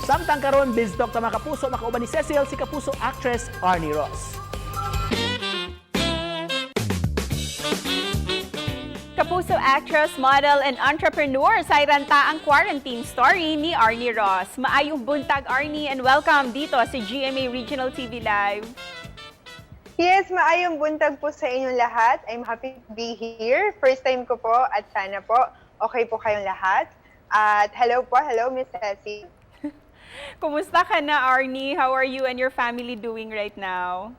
Samtang karon bizdok ta mga kapuso, makauban ni Cecil si kapuso actress Arnie Ross. Kapuso actress, model, and entrepreneur sa iranta ang quarantine story ni Arnie Ross. Maayong buntag, Arnie, and welcome dito sa GMA Regional TV Live. Yes, maayong buntag po sa inyong lahat. I'm happy to be here. First time ko po at sana po okay po kayong lahat. At hello, Miss Ceci. Kumusta ka na, Arnie? How are you and your family doing right now?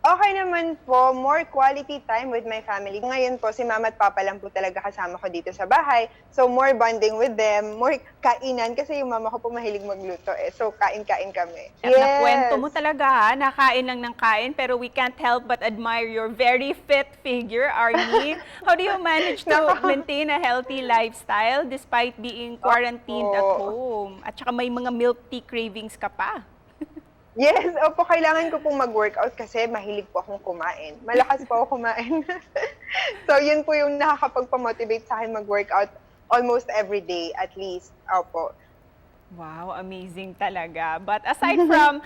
Okay naman po, more quality time with my family. Ngayon po, si mama at papa lang po talaga kasama ko dito sa bahay. So, more bonding with them, more kainan, kasi yung mama ko po mahilig magluto eh. So, kain-kain kami. At nakwento mo talaga ha, nakain lang ng kain, pero we can't help but admire your very fit figure, Arnie. How do you manage to maintain a healthy lifestyle despite being quarantined at home? At saka may mga milk tea cravings ka pa. Yes, opo, kailangan ko pong mag-workout kasi mahilig po akong kumain. Malakas po ako kumain. So, yun po yung nakakapagpamotivate sa akin mag-workout almost every day at least. Opo. Wow, amazing talaga. But aside from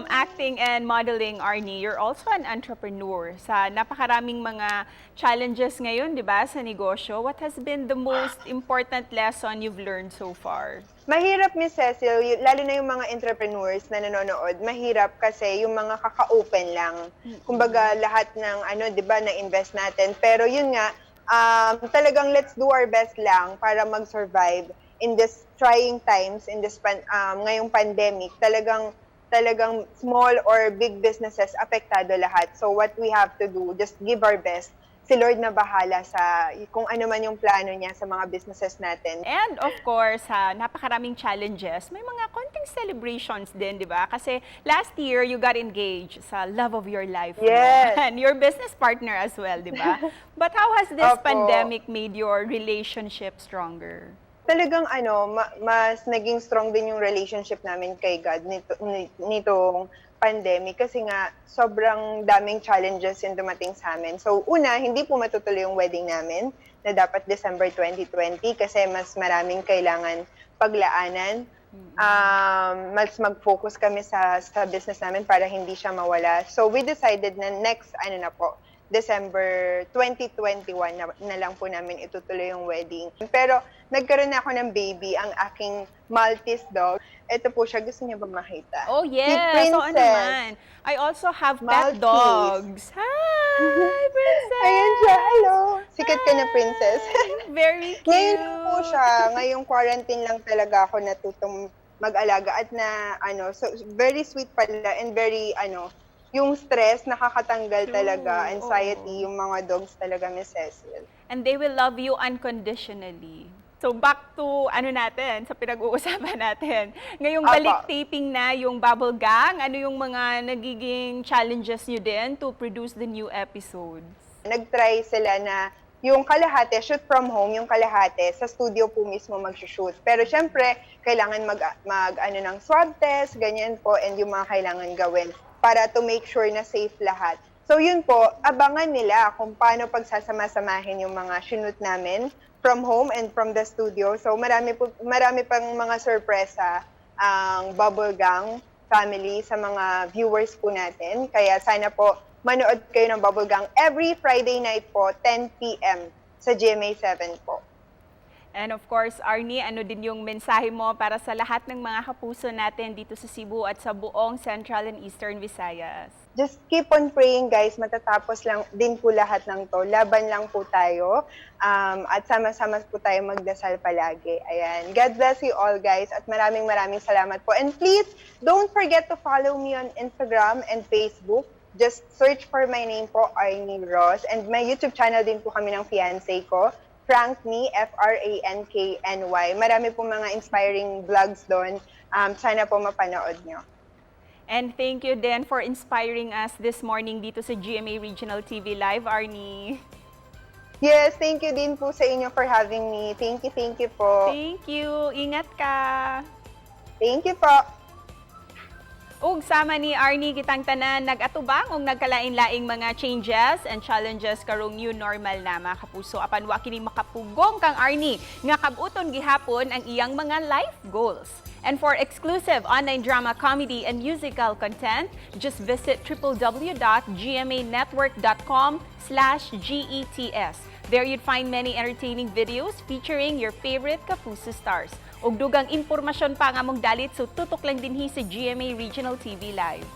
acting and modeling, Arnie, you're also an entrepreneur. Sa napakaraming mga challenges ngayon, di ba, sa negosyo, what has been the most important lesson you've learned so far? Mahirap, Miss Cecil, lalo na yung mga entrepreneurs na nanonood, mahirap kasi yung mga kaka-open lang. Kumbaga, lahat ng, di ba, na-invest natin. Pero yun nga, talagang let's do our best lang para mag-survive in this trying times, in this ngayong pandemic. Talagang small or big businesses, apektado lahat. So what we have to do, just give our best. Si Lord na bahala sa kung ano man yung plano niya sa mga businesses natin. And of course, napakaraming challenges. May mga konting celebrations din, di ba? Kasi last year, you got engaged sa love of your life. Yes. And your business partner as well, di ba? But how has this pandemic made your relationship stronger? Talagang mas naging strong din yung relationship namin kay God nitong pandemic kasi nga sobrang daming challenges yung dumating sa amin. So una, hindi po matutuloy yung wedding namin na dapat December 2020 kasi mas maraming kailangan paglaanan. Mas mag-focus kami sa business namin para hindi siya mawala. So we decided na next December 2021 na lang po namin itutuloy yung wedding. Pero nagkaroon na ako ng baby, ang aking Maltese dog. Ito po siya, gusto niya ba makita? Oh yes, Si Princess. so ano naman. I also have pet Maltese. dogs. Hi, Princess! Ayan siya, hello! Sikat ka na, Princess. Very cute! Ngayon po siya, ngayong quarantine lang talaga ako natutong mag-alaga at so very sweet pala and very yung stress, nakakatanggal talaga, anxiety, yung mga dogs talaga, Miss Cecil. And they will love you unconditionally. So back to natin, sa pinag-uusapan natin. Ngayong balik taping na yung Bubble Gang, ano yung mga nagiging challenges nyo din to produce the new episodes? Nag-try sila na yung kalahati, shoot from home, yung kalahati, sa studio po mismo mag-shoot. Pero syempre, kailangan ng swab test, ganyan po, and yung mga kailangan gawin para to make sure na safe lahat. So yun po, abangan nila kung paano pagsasama-samahin yung mga shoot namin from home and from the studio. So marami pang mga sorpresa ang Bubble Gang family sa mga viewers po natin. Kaya sana po manood kayo ng Bubble Gang every Friday night po, 10 p.m. sa GMA7 po. And of course, Arnie, ano din yung mensahe mo para sa lahat ng mga kapuso natin dito sa Cebu at sa buong Central and Eastern Visayas? Just keep on praying, guys. Matatapos lang din po lahat ng to. Laban lang po tayo. At sama-sama po tayo magdasal palagi. Ayan. God bless you all, guys. At maraming salamat po. And please, don't forget to follow me on Instagram and Facebook. Just search for my name po, Arnie Ross. And my YouTube channel din po kami ng fiancé ko, Frankny, Frankny. Marami po mga inspiring vlogs doon. Sana po mapanood nyo. And thank you din for inspiring us this morning dito sa GMA Regional TV Live, Arnie. Yes, thank you din po sa inyo for having me. Thank you po. Thank you. Ingat ka. Thank you po. Ug sama ni Arnie kitang tanan nag-atubang og nagkalain-laing mga changes and challenges karong new normal na mga kapuso. Apan wa kini makapugong kang Arnie nga kab-uton gihapon ang iyang mga life goals. And for exclusive online drama, comedy, and musical content, just visit www.gmanetwork.com/GETS. There you'd find many entertaining videos featuring your favorite Kapuso stars. Ug dugang impormasyon pa nga mong dalit, so tutok lang dinhi sa GMA Regional TV Live.